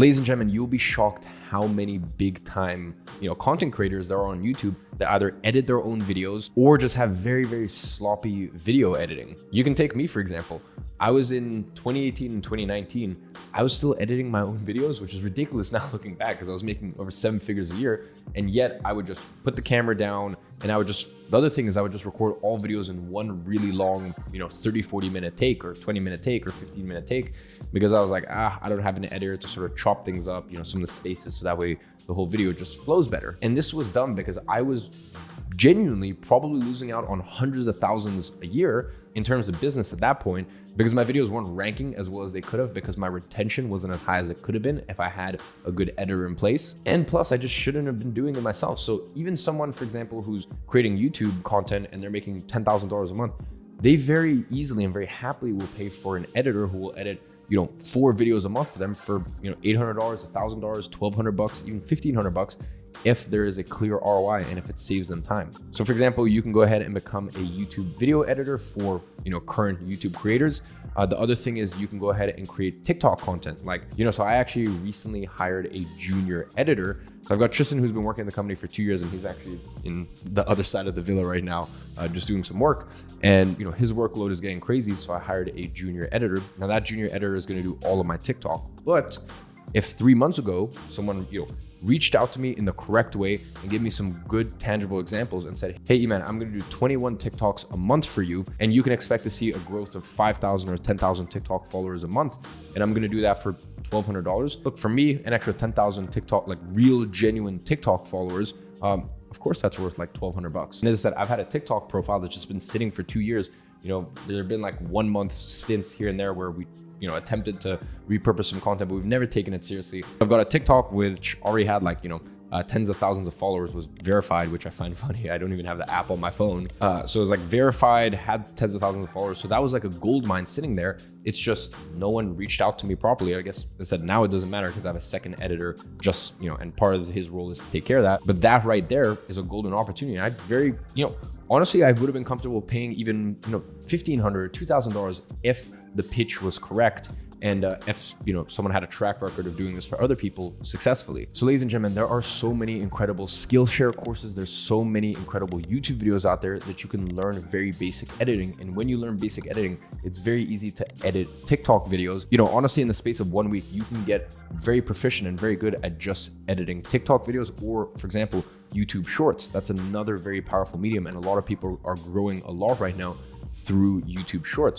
Ladies and gentlemen, you'll be shocked how many big time, content creators there are on YouTube that either edit their own videos or just have very, very sloppy video editing. You can take me, for example. I was in 2018 and 2019, I was still editing my own videos, which is ridiculous now looking back because I was making over 7 figures a year. And yet I would just put the camera down and the other thing is I would just record all videos in one really long, 30, 40 minute take or 20 minute take or 15 minute take, because I was like, I don't have an editor to sort of chop things up, some of the spaces, so that way the whole video just flows better. And this was done because I was genuinely probably losing out on hundreds of thousands a year in terms of business at that point, because my videos weren't ranking as well as they could have, because my retention wasn't as high as it could have been if I had a good editor in place. And plus I just shouldn't have been doing it myself. So even someone, for example, who's creating YouTube content and they're making $10,000 a month, they very easily and very happily will pay for an editor who will edit 4 videos a month for them for $800, $1,000, $1,200, even $1,500 if there is a clear ROI and if it saves them time. So for example, you can go ahead and become a YouTube video editor for current YouTube creators. The other thing is you can go ahead and create TikTok content. So I actually recently hired a junior editor. So I've got Tristan, who's been working in the company for 2 years, and he's actually in the other side of the villa right now, just doing some work. And his workload is getting crazy, so I hired a junior editor. Now that junior editor is going to do all of my TikTok. But if 3 months ago someone reached out to me in the correct way and gave me some good tangible examples and said, hey man, I'm gonna do 21 TikToks a month for you, and you can expect to see a growth of 5,000 or 10,000 TikTok followers a month, and I'm gonna do that for $1,200. Look, for me, an extra 10,000 TikTok, real genuine TikTok followers, of course that's worth $1,200. And as I said, I've had a TikTok profile that's just been sitting for 2 years. There have been 1 month stints here and there where we attempted to repurpose some content, but we've never taken it seriously. I've got a TikTok which already had tens of thousands of followers, was verified, which I find funny. I don't even have the app on my phone. So it was verified, had tens of thousands of followers. So that was a gold mine sitting there. It's just no one reached out to me properly. I guess I said now it doesn't matter because I have a second editor and part of his role is to take care of that. But that right there is a golden opportunity. And honestly, I would have been comfortable paying even, $1,500 or $2,000 if the pitch was correct. And if someone had a track record of doing this for other people successfully. So ladies and gentlemen, there are so many incredible Skillshare courses. There's so many incredible YouTube videos out there that you can learn very basic editing. And when you learn basic editing, it's very easy to edit TikTok videos. Honestly, in the space of 1 week, you can get very proficient and very good at just editing TikTok videos, or for example, YouTube Shorts. That's another very powerful medium. And a lot of people are growing a lot right now through YouTube Shorts.